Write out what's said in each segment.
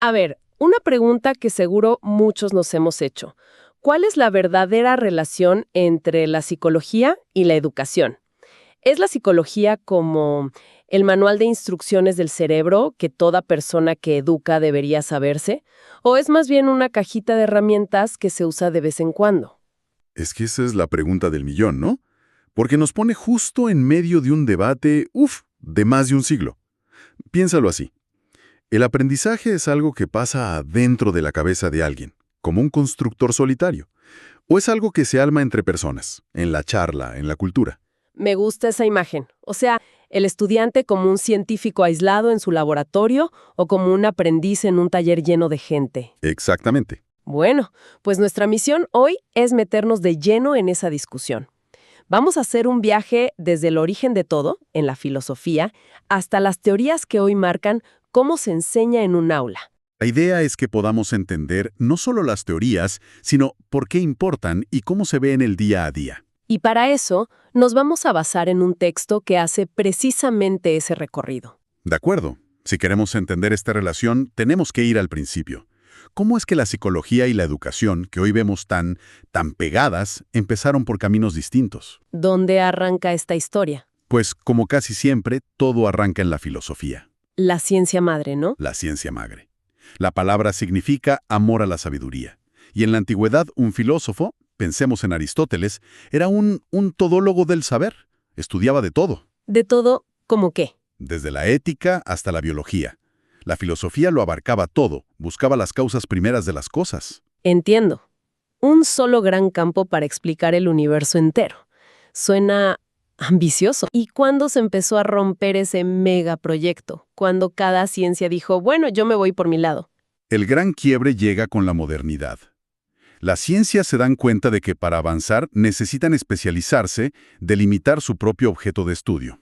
A ver, una pregunta que seguro muchos nos hemos hecho. ¿Cuál es la verdadera relación entre la psicología y la educación? ¿Es la psicología como el manual de instrucciones del cerebro que toda persona que educa debería saberse? ¿O es más bien una cajita de herramientas que se usa de vez en cuando? Es que esa es la pregunta del millón, ¿no? Porque nos pone justo en medio de un debate, de más de un siglo. Piénsalo así. El aprendizaje es algo que pasa adentro de la cabeza de alguien, como un constructor solitario. ¿O es algo que se alma entre personas, en la charla, en la cultura? Me gusta esa imagen. O sea, el estudiante como un científico aislado en su laboratorio o como un aprendiz en un taller lleno de gente. Exactamente. Bueno, pues nuestra misión hoy es meternos de lleno en esa discusión. Vamos a hacer un viaje desde el origen de todo, en la filosofía, hasta las teorías que hoy marcan cómo se enseña en un aula. La idea es que podamos entender no solo las teorías, sino por qué importan y cómo se ve en el día a día. Y para eso, nos vamos a basar en un texto que hace precisamente ese recorrido. De acuerdo. Si queremos entender esta relación, tenemos que ir al principio. ¿Cómo es que la psicología y la educación, que hoy vemos tan pegadas, empezaron por caminos distintos? ¿Dónde arranca esta historia? Pues, como casi siempre, todo arranca en la filosofía, La ciencia madre, ¿no? la ciencia madre. La palabra significa amor a la sabiduría. Y en la antigüedad, un filósofo, pensemos en Aristóteles, era un todólogo del saber. Estudiaba de todo, De todo, ¿cómo qué? desde la ética hasta la biología. La filosofía lo abarcaba todo, buscaba las causas primeras de las cosas. Entiendo. Un solo gran campo para explicar el universo entero. Suena ambicioso. ¿Y cuándo se empezó a romper ese megaproyecto? Cuando cada ciencia dijo, bueno, yo me voy por mi lado. El gran quiebre llega con la modernidad. Las ciencias se dan cuenta de que para avanzar necesitan especializarse, delimitar su propio objeto de estudio.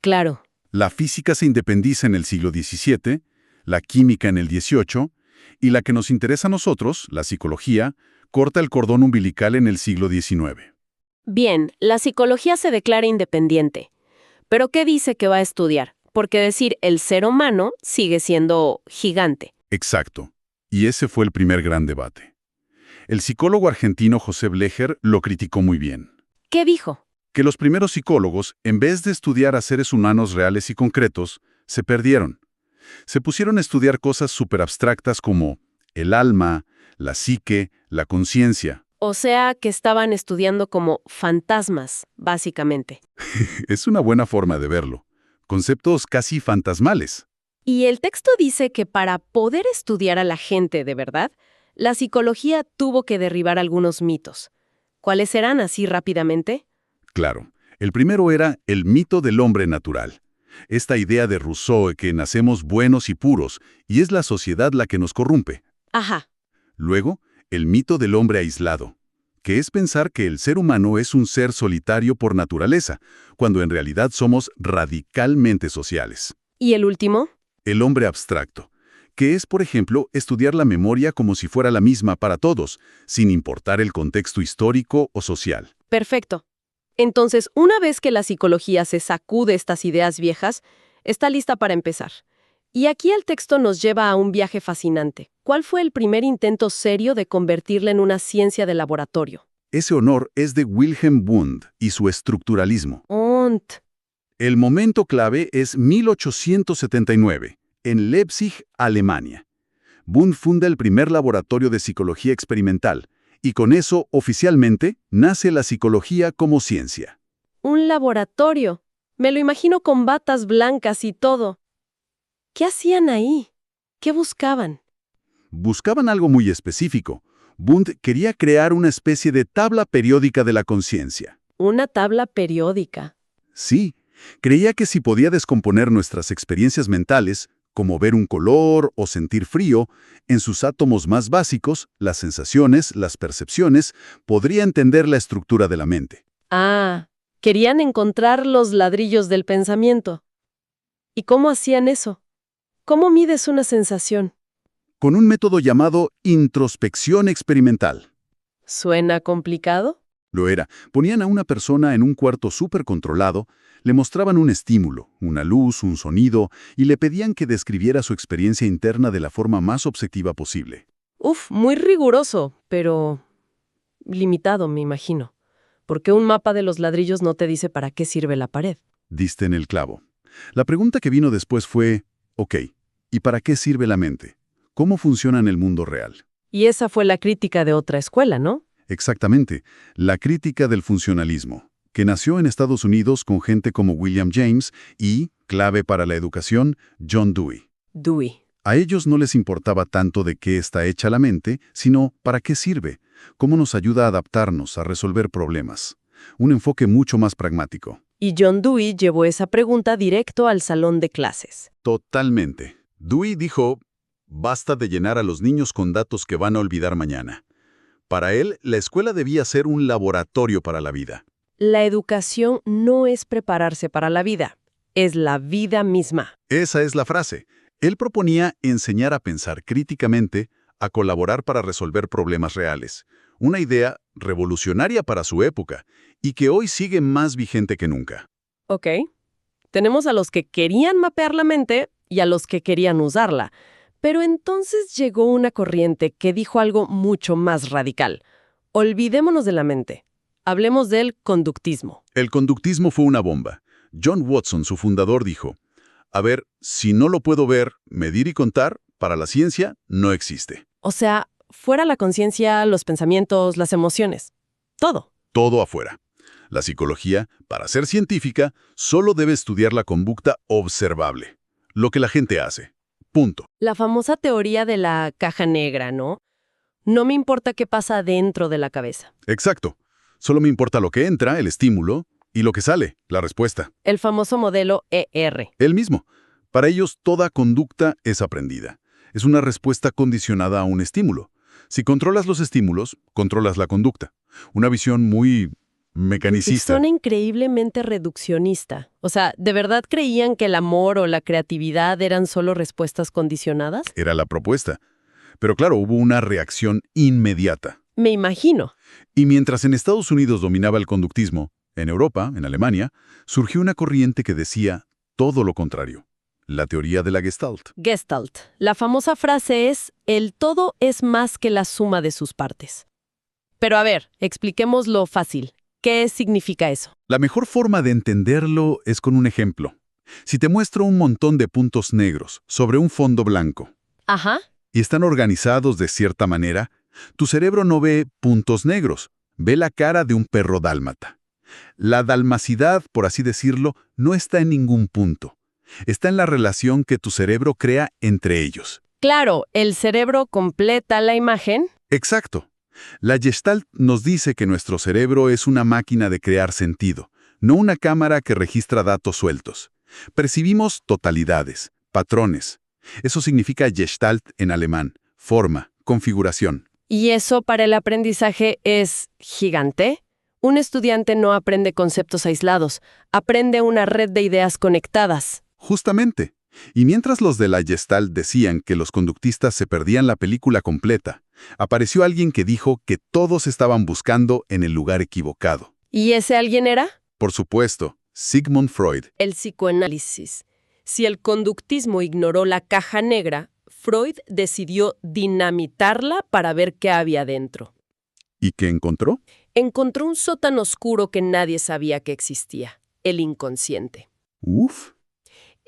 Claro. La física se independiza en el siglo XVII, la química en el XVIII, y la que nos interesa a nosotros, la psicología, corta el cordón umbilical en el siglo XIX. Bien, la psicología se declara independiente. ¿Pero qué dice que va a estudiar? Porque decir el ser humano sigue siendo gigante. Exacto. Y ese fue el primer gran debate. El psicólogo argentino José Blecher lo criticó muy bien. ¿Qué dijo? Que los primeros psicólogos, en vez de estudiar a seres humanos reales y concretos, se perdieron. Se pusieron a estudiar cosas súper abstractas como el alma, la psique, la conciencia. O sea, que estaban estudiando como fantasmas, básicamente. Es una buena forma de verlo. Conceptos casi fantasmales. Y el texto dice que para poder estudiar a la gente de verdad, la psicología tuvo que derribar algunos mitos. ¿Cuáles eran así rápidamente? Claro, el primero era el mito del hombre natural. Esta idea de Rousseau que nacemos buenos y puros, y es la sociedad la que nos corrompe. Ajá. Luego, el mito del hombre aislado, que es pensar que el ser humano es un ser solitario por naturaleza, cuando en realidad somos radicalmente sociales. ¿Y el último? El hombre abstracto, que es, por ejemplo, estudiar la memoria como si fuera la misma para todos, sin importar el contexto histórico o social. Perfecto. Entonces, una vez que la psicología se sacude estas ideas viejas, está lista para empezar. Y aquí el texto nos lleva a un viaje fascinante. ¿Cuál fue el primer intento serio de convertirla en una ciencia de laboratorio? Ese honor es de Wilhelm Wundt y su estructuralismo. Ont. El momento clave es 1879, en Leipzig, Alemania. Wundt funda el primer laboratorio de psicología experimental, y con eso, oficialmente, nace la psicología como ciencia. Un laboratorio. Me lo imagino con batas blancas y todo. ¿Qué hacían ahí? ¿Qué buscaban? Buscaban algo muy específico. Wundt quería crear una especie de tabla periódica de la conciencia. Una tabla periódica. Sí, creía que si podía descomponer nuestras experiencias mentales, como ver un color o sentir frío, en sus átomos más básicos, las sensaciones, las percepciones, podría entender la estructura de la mente. Ah, querían encontrar los ladrillos del pensamiento. ¿Y cómo hacían eso? ¿Cómo mides una sensación? Con un método llamado introspección experimental. ¿Suena complicado? Lo era. Ponían a una persona en un cuarto súper controlado, le mostraban un estímulo, una luz, un sonido, y le pedían que describiera su experiencia interna de la forma más objetiva posible. Uf, muy riguroso, pero limitado, me imagino. Porque un mapa de los ladrillos no te dice para qué sirve la pared. Diste en el clavo. La pregunta que vino después fue, ok, ¿y para qué sirve la mente? ¿Cómo funciona en el mundo real? Y esa fue la crítica de otra escuela, ¿no? Exactamente, la crítica del funcionalismo, que nació en Estados Unidos con gente como William James y, clave para la educación, John Dewey. Dewey. A ellos no les importaba tanto de qué está hecha la mente, sino para qué sirve, cómo nos ayuda a adaptarnos, a resolver problemas. Un enfoque mucho más pragmático. Y John Dewey llevó esa pregunta directo al salón de clases. Totalmente. Dewey dijo, basta de llenar a los niños con datos que van a olvidar mañana. Para él, la escuela debía ser un laboratorio para la vida. La educación no es prepararse para la vida, es la vida misma. Esa es la frase. Él proponía enseñar a pensar críticamente, a colaborar para resolver problemas reales. Una idea revolucionaria para su época y que hoy sigue más vigente que nunca. Ok. Tenemos a los que querían mapear la mente y a los que querían usarla. Pero entonces llegó una corriente que dijo algo mucho más radical. Olvidémonos de la mente. Hablemos del conductismo. El conductismo fue una bomba. John Watson, su fundador, dijo, a ver, si no lo puedo ver, medir y contar, para la ciencia no existe. O sea, fuera la conciencia, los pensamientos, las emociones. Todo. Todo afuera. La psicología, para ser científica, solo debe estudiar la conducta observable, lo que la gente hace. Punto. La famosa teoría de la caja negra, ¿no? No me importa qué pasa dentro de la cabeza. Exacto. Solo me importa lo que entra, el estímulo, y lo que sale, la respuesta. El famoso modelo ER. El mismo. Para ellos, toda conducta es aprendida. Es una respuesta condicionada a un estímulo. Si controlas los estímulos, controlas la conducta. Una visión muy mecanicista. Son increíblemente reduccionista. O sea, ¿de verdad creían que el amor o la creatividad eran solo respuestas condicionadas? Era la propuesta. Pero claro, hubo una reacción inmediata. Me imagino. Y mientras en Estados Unidos dominaba el conductismo, en Europa, en Alemania, surgió una corriente que decía todo lo contrario. La teoría de la Gestalt. Gestalt. La famosa frase es, el todo es más que la suma de sus partes. Pero a ver, expliquémoslo fácil. ¿Qué significa eso? La mejor forma de entenderlo es con un ejemplo. Si te muestro un montón de puntos negros sobre un fondo blanco, Ajá. y están organizados de cierta manera, tu cerebro no ve puntos negros, ve la cara de un perro dálmata. La dalmacidad, por así decirlo, no está en ningún punto. Está en la relación que tu cerebro crea entre ellos. Claro, el cerebro completa la imagen. Exacto. La Gestalt nos dice que nuestro cerebro es una máquina de crear sentido, no una cámara que registra datos sueltos. Percibimos totalidades, patrones. Eso significa Gestalt en alemán, forma, configuración. Y eso para el aprendizaje es gigante. Un estudiante no aprende conceptos aislados, aprende una red de ideas conectadas. Justamente. Y mientras los de la Gestalt decían que los conductistas se perdían la película completa, apareció alguien que dijo que todos estaban buscando en el lugar equivocado. ¿Y ese alguien era? Por supuesto, Sigmund Freud. El psicoanálisis. Si el conductismo ignoró la caja negra, Freud decidió dinamitarla para ver qué había dentro. ¿Y qué encontró? Encontró un sótano oscuro que nadie sabía que existía, el inconsciente. Uf.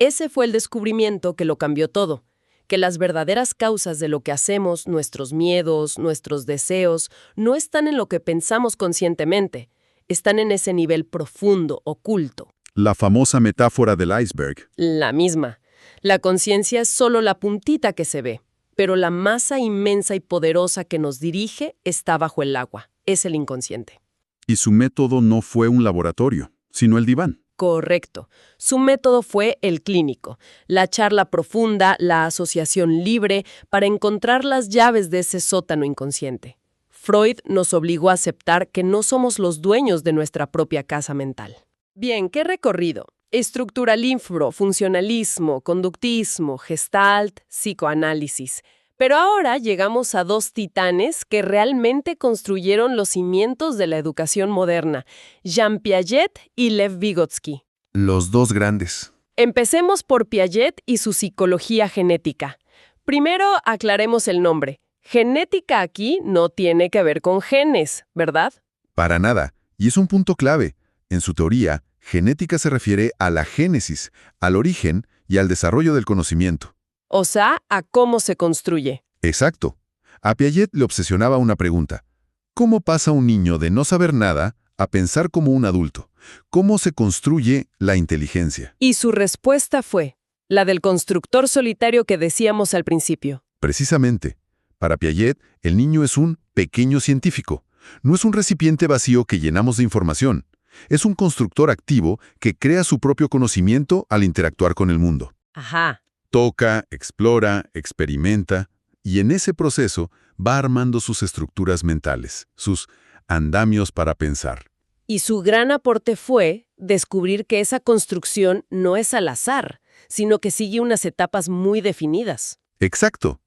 Ese fue el descubrimiento que lo cambió todo, que las verdaderas causas de lo que hacemos, nuestros miedos, nuestros deseos, no están en lo que pensamos conscientemente, están en ese nivel profundo, oculto. La famosa metáfora del iceberg. La misma. La conciencia es solo la puntita que se ve, pero la masa inmensa y poderosa que nos dirige está bajo el agua, es el inconsciente. Y su método no fue un laboratorio, sino el diván. Correcto. Su método fue el clínico, la charla profunda, la asociación libre para encontrar las llaves de ese sótano inconsciente. Freud nos obligó a aceptar que no somos los dueños de nuestra propia casa mental. Bien, ¿qué recorrido? Estructuralismo, funcionalismo, conductismo, gestalt, psicoanálisis. Pero ahora llegamos a dos titanes que realmente construyeron los cimientos de la educación moderna, Jean Piaget y Lev Vygotsky. Los dos grandes. Empecemos por Piaget y su psicología genética. Primero, aclaremos el nombre. Genética aquí no tiene que ver con genes, ¿verdad? Para nada. Y es un punto clave. En su teoría, genética se refiere a la génesis, al origen y al desarrollo del conocimiento. O sea, a cómo se construye. Exacto. A Piaget le obsesionaba una pregunta. ¿Cómo pasa un niño de no saber nada a pensar como un adulto? ¿Cómo se construye la inteligencia? Y su respuesta fue la del constructor solitario que decíamos al principio. Precisamente. Para Piaget, el niño es un pequeño científico. No es un recipiente vacío que llenamos de información. Es un constructor activo que crea su propio conocimiento al interactuar con el mundo. Ajá. Toca, explora, experimenta, y en ese proceso va armando sus estructuras mentales, sus andamios para pensar. Y su gran aporte fue descubrir que esa construcción no es al azar, sino que sigue unas etapas muy definidas. Exacto.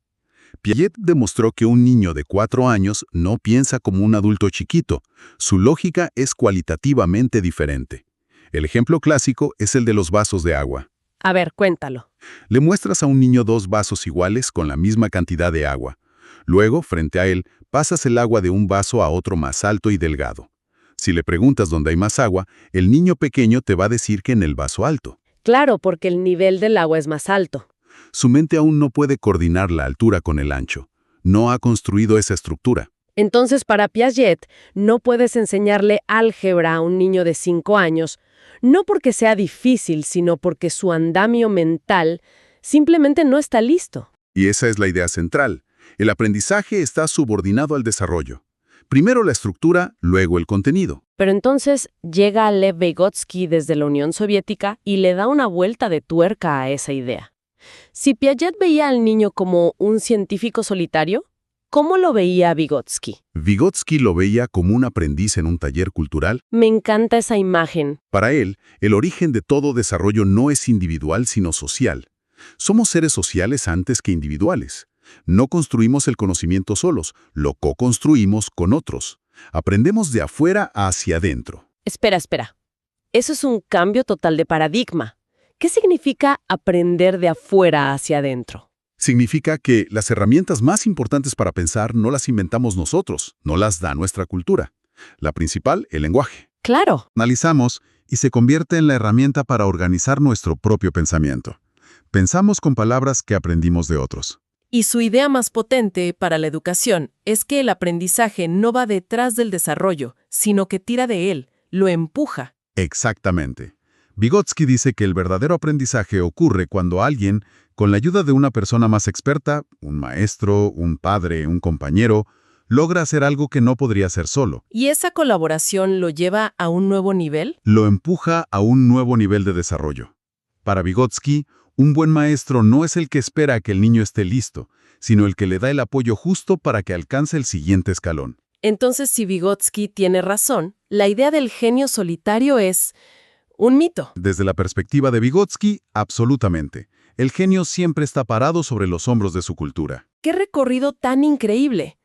Piaget demostró que un niño de 4 años no piensa como un adulto chiquito. Su lógica es cualitativamente diferente. El ejemplo clásico es el de los vasos de agua. A ver, cuéntalo. Le muestras a un niño 2 vasos iguales con la misma cantidad de agua. Luego, frente a él, pasas el agua de un vaso a otro más alto y delgado. Si le preguntas dónde hay más agua, el niño pequeño te va a decir que en el vaso alto. Claro, porque el nivel del agua es más alto. Su mente aún no puede coordinar la altura con el ancho. No ha construido esa estructura. Entonces, para Piaget, no puedes enseñarle álgebra a un niño de 5 años, no porque sea difícil, sino porque su andamio mental simplemente no está listo. Y esa es la idea central. El aprendizaje está subordinado al desarrollo. Primero la estructura, luego el contenido. Pero entonces llega Lev Vygotsky desde la Unión Soviética y le da una vuelta de tuerca a esa idea. Si Piaget veía al niño como un científico solitario, ¿cómo lo veía Vygotsky? Vygotsky lo veía como un aprendiz en un taller cultural. Me encanta esa imagen. Para él, el origen de todo desarrollo no es individual, sino social. Somos seres sociales antes que individuales. No construimos el conocimiento solos, lo co-construimos con otros. Aprendemos de afuera hacia adentro. Espera. Eso es un cambio total de paradigma. ¿Qué significa aprender de afuera hacia adentro? Significa que las herramientas más importantes para pensar no las inventamos nosotros, no las da nuestra cultura. La principal, el lenguaje. Claro. Analizamos y se convierte en la herramienta para organizar nuestro propio pensamiento. Pensamos con palabras que aprendimos de otros. Y su idea más potente para la educación es que el aprendizaje no va detrás del desarrollo, sino que tira de él, lo empuja. Exactamente. Vygotsky dice que el verdadero aprendizaje ocurre cuando alguien, con la ayuda de una persona más experta, un maestro, un padre, un compañero, logra hacer algo que no podría hacer solo. ¿Y esa colaboración lo lleva a un nuevo nivel? Lo empuja a un nuevo nivel de desarrollo. Para Vygotsky, un buen maestro no es el que espera a que el niño esté listo, sino el que le da el apoyo justo para que alcance el siguiente escalón. Entonces, si Vygotsky tiene razón, la idea del genio solitario es un mito. Desde la perspectiva de Vygotsky, absolutamente. El genio siempre está parado sobre los hombros de su cultura. ¡Qué recorrido tan increíble!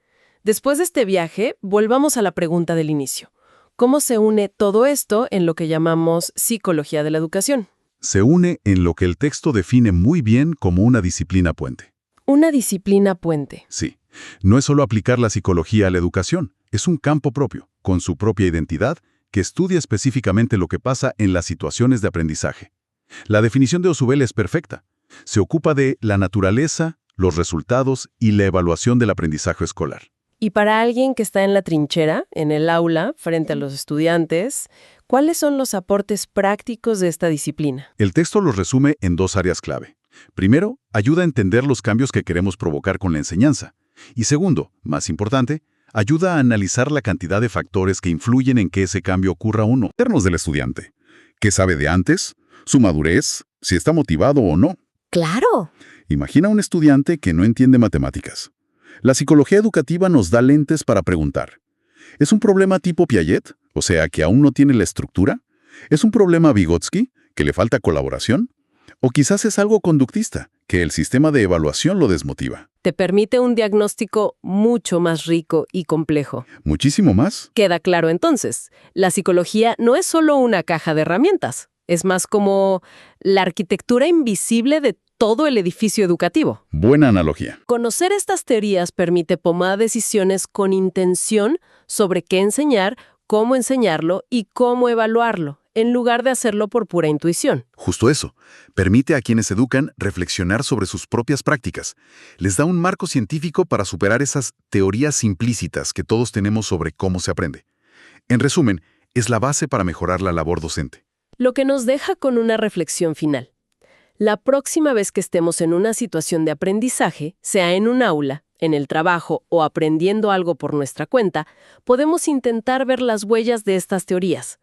Después de este viaje, volvamos a la pregunta del inicio. ¿Cómo se une todo esto en lo que llamamos psicología de la educación? Se une en lo que el texto define muy bien como una disciplina puente. Una disciplina puente. Sí, no es solo aplicar la psicología a la educación, es un campo propio, con su propia identidad, que estudia específicamente lo que pasa en las situaciones de aprendizaje. La definición de Ausubel es perfecta. Se ocupa de la naturaleza, los resultados y la evaluación del aprendizaje escolar. Y para alguien que está en la trinchera, en el aula, frente a los estudiantes, ¿cuáles son los aportes prácticos de esta disciplina? El texto los resume en 2 áreas clave. Primero, ayuda a entender los cambios que queremos provocar con la enseñanza. Y segundo, más importante, ayuda a analizar la cantidad de factores que influyen en que ese cambio ocurra o no. Internos del estudiante. ¿Qué sabe de antes? ¿Su madurez? ¿Si está motivado o no? ¡Claro! Imagina un estudiante que no entiende matemáticas. La psicología educativa nos da lentes para preguntar. ¿Es un problema tipo Piaget? O sea, que aún no tiene la estructura. ¿Es un problema Vygotsky? ¿Que le falta colaboración? ¿O quizás es algo conductista? que el sistema de evaluación lo desmotiva. Te permite un diagnóstico mucho más rico y complejo. Muchísimo más. Queda claro entonces, la psicología no es solo una caja de herramientas, es más como la arquitectura invisible de todo el edificio educativo. Buena analogía. Conocer estas teorías permite tomar decisiones con intención sobre qué enseñar, cómo enseñarlo y cómo evaluarlo, en lugar de hacerlo por pura intuición. Justo eso. Permite a quienes educan reflexionar sobre sus propias prácticas. Les da un marco científico para superar esas teorías implícitas que todos tenemos sobre cómo se aprende. En resumen, es la base para mejorar la labor docente. Lo que nos deja con una reflexión final. La próxima vez que estemos en una situación de aprendizaje, sea en un aula, en el trabajo o aprendiendo algo por nuestra cuenta, podemos intentar ver las huellas de estas teorías.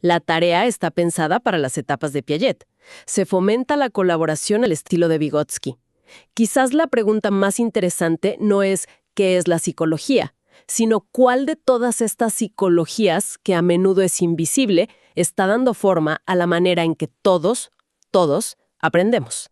La tarea está pensada para las etapas de Piaget. Se fomenta la colaboración al estilo de Vygotsky. Quizás la pregunta más interesante no es ¿qué es la psicología?, sino cuál de todas estas psicologías, que a menudo es invisible, está dando forma a la manera en que todos aprendemos.